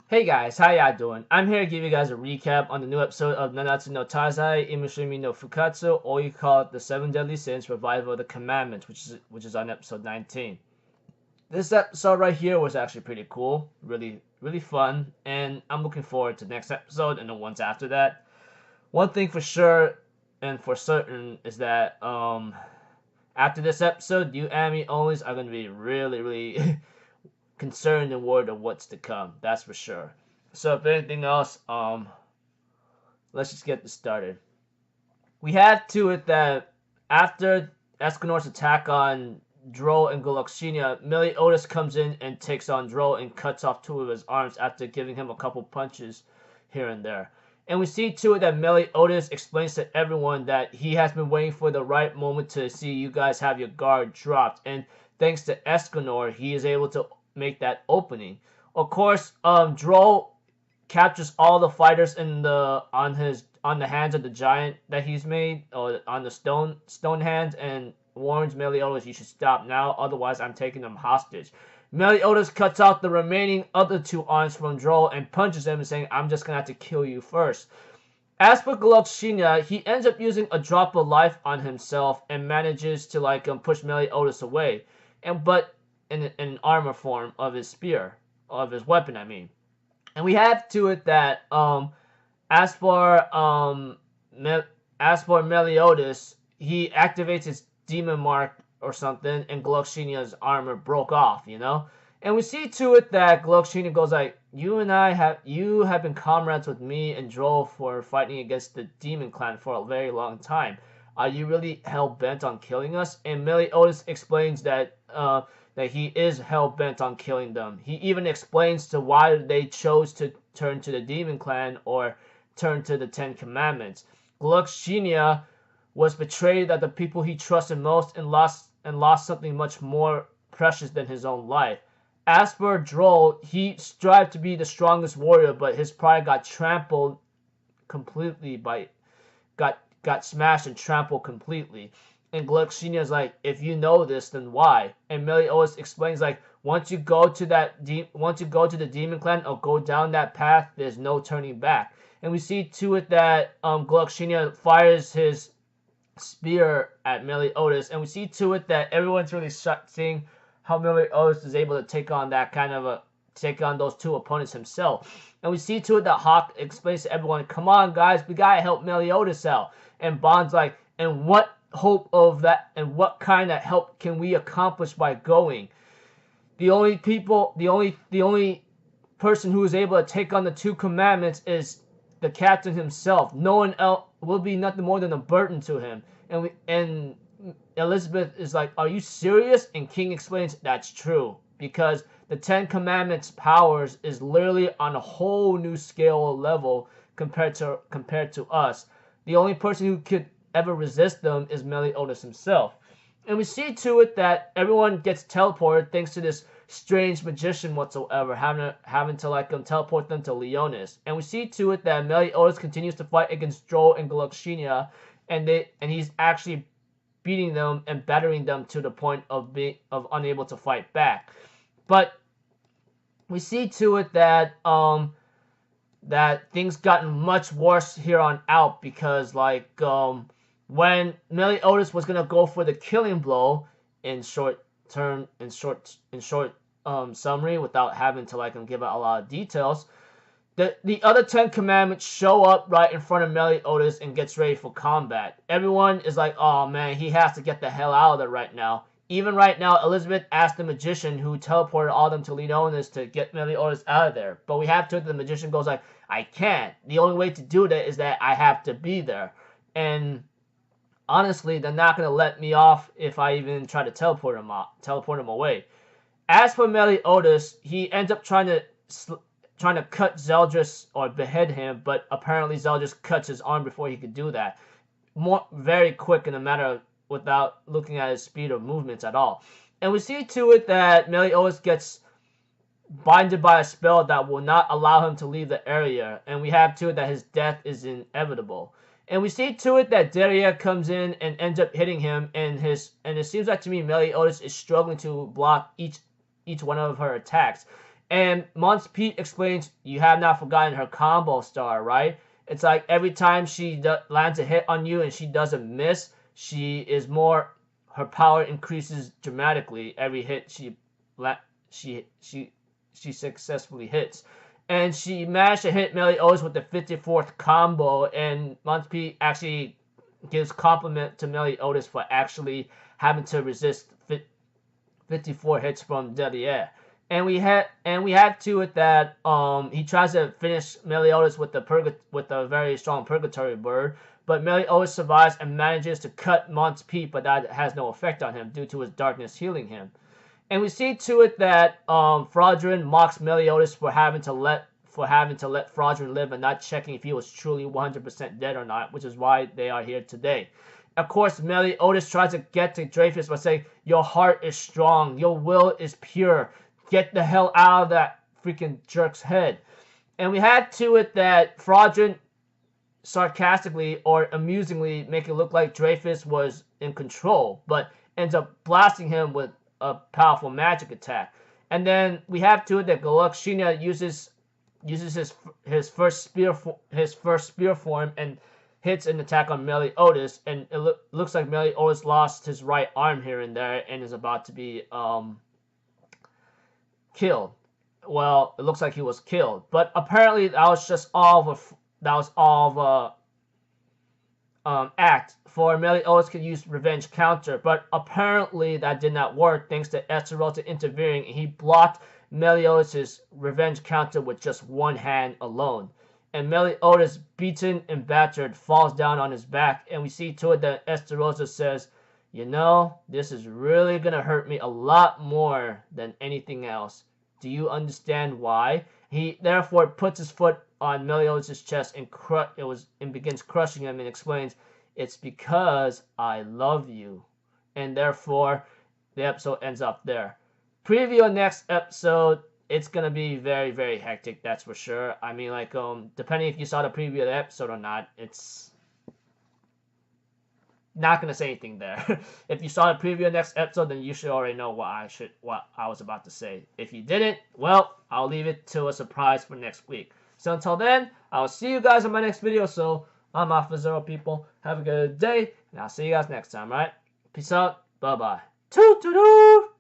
Hey guys, how y'all doing? I'm here to give you guys a recap on the new episode of Nanatsu no Taizai, Imashime no Fukkatsu, or you call it the Seven Deadly Sins, Revival of the Commandments, which is on episode 19. This episode right here was actually pretty cool, really fun, and I'm looking forward to the next episode and the ones after that. One thing for sure and for certain is that after this episode, you anime onlys are gonna be really concerned and worried of what's to come. That's for sure. So if anything else, let's just get this started. We have to it that after Escanor's attack on Droll and Gluckshina, Meliodas comes in and takes on Droll and cuts off two of his arms after giving him a couple punches here and there. And we see to it that Meliodas explains to everyone that he has been waiting for the right moment to see you guys have your guard dropped. And thanks to Escanor, he is able to make that opening. Of course, Droll captures all the fighters in the on the hands of the giant that he's made, or on the stone hands, and warns Meliodas, "You should stop now, otherwise I'm taking them hostage." Meliodas cuts out the remaining other two arms from Droll and punches him, saying, "I'm just gonna have to kill you first." As for Gluckshina, he ends up using a drop of life on himself and manages to push Meliodas away, but in an armor form of his spear, of his weapon, I mean. And we have to it that as for Meliodas, he activates his demon mark or something, and Gluckshina's armor broke off, you know. And we see to it that Gluckshina goes like, "You have been comrades with me and Droll for fighting against the demon clan for a very long time. Are you really hell bent on killing us?" And Meliodas explains that he is hell bent on killing them. He even explains to why they chose to turn to the demon clan or turn to the Ten Commandments. Gluckshina was betrayed by the people he trusted most and lost something much more precious than his own life. As for Droll, he strived to be the strongest warrior, but his pride got trampled completely got smashed and trampled completely. And Gluckshina is like, "If you know this, then why?" And Meliodas explains like, once you go to the demon clan or go down that path, there's no turning back. And we see to it that Gluckshina fires his spear at Meliodas, and we see to it that everyone's really seeing how Meliodas is able to take on those two opponents himself. And we see to it that Hawk explains to everyone, "Come on, guys, we gotta help Meliodas out." And Bond's like, "And what hope of that? And what kind of help can we accomplish by going? The only person who is able to take on the two commandments is the captain himself. No one else will be nothing more than a burden to him." And Elizabeth is like, "Are you serious?" And King explains, "That's true, because the Ten Commandments powers is literally on a whole new scale level compared to us. The only person who could ever resist them is Meliodas himself." And we see to it that everyone gets teleported thanks to this strange magician whatsoever having to teleport them to Leonis. And we see to it that Meliodas continues to fight against Droll and Gluckshina, and he's actually beating them and battering them to the point of unable to fight back. But we see to it that that things gotten much worse here on out, because when Meliodas was gonna go for the killing blow, in short summary, without having to give out a lot of details, the other Ten Commandments show up right in front of Meliodas and gets ready for combat. Everyone is like, "Oh man, he has to get the hell out of there right now." Even right now, Elizabeth asked the magician who teleported all of them to Leonis to get Meliodas out of there. But we have to, the magician goes like, "I can't. The only way to do that is that I have to be there." And honestly, they're not going to let me off if I even try to teleport him away. As for Meliodas, he ends up trying to cut Zeldris or behead him, but apparently Zeldris cuts his arm before he could do that. Very quick in a matter of, without looking at his speed or movements at all. And we see to it that Meliodas gets binded by a spell that will not allow him to leave the area, and we have to it that his death is inevitable. And we see to it that Daria comes in and ends up hitting him, and it seems like to me Meliodas is struggling to block each one of her attacks. And Monts Pete explains, you have not forgotten her combo star, right? It's like every time she lands a hit on you and she doesn't miss, her power increases dramatically every hit she successfully hits. And she managed to hit Meliodas with the 54th combo, and Monts Pete actually gives compliment to Meliodas for actually having to resist 54 hits from Deadly Air. And we had to it that he tries to finish Meliodas with a very strong Purgatory Bird, but Meliodas survives and manages to cut Monts Pete, but that has no effect on him due to his darkness healing him. And we see to it that Fraudrin mocks Meliodas for having to let Fraudrin live and not checking if he was truly 100% dead or not, which is why they are here today. Of course, Meliodas tries to get to Dreyfus by saying, your heart is strong, your will is pure, get the hell out of that freaking jerk's head. And we had to it that Fraudrin sarcastically or amusingly make it look like Dreyfus was in control, but ends up blasting him with a powerful magic attack. And then we have to it that Galakshina uses his first spear form and hits an attack on Meliodas, and it looks like Meliodas lost his right arm here and there and is about to be killed. Well, it looks like he was killed, but apparently that was all of a act for Meliodas could use revenge counter, but apparently that did not work thanks to Esterosa intervening, and he blocked Meliodas' revenge counter with just one hand alone. And Meliodas, beaten and battered, falls down on his back, and we see to it that Esterosa says, you know, this is really gonna hurt me a lot more than anything else. Do you understand why? He therefore puts his foot on Meliodas' chest and begins crushing him and explains, it's because I love you. And therefore, the episode ends up there. Preview next episode, it's gonna be very, very hectic, that's for sure. I mean, like, depending if you saw the preview of the episode or not, it's not gonna say anything there. If you saw the preview of next episode, then you should already know what I was about to say. If you didn't, well, I'll leave it to a surprise for next week. So until then, I'll see you guys in my next video. So I'm off for Zero, people. Have a good day, and I'll see you guys next time, right? Peace out. Bye-bye. Toot-toot-toot!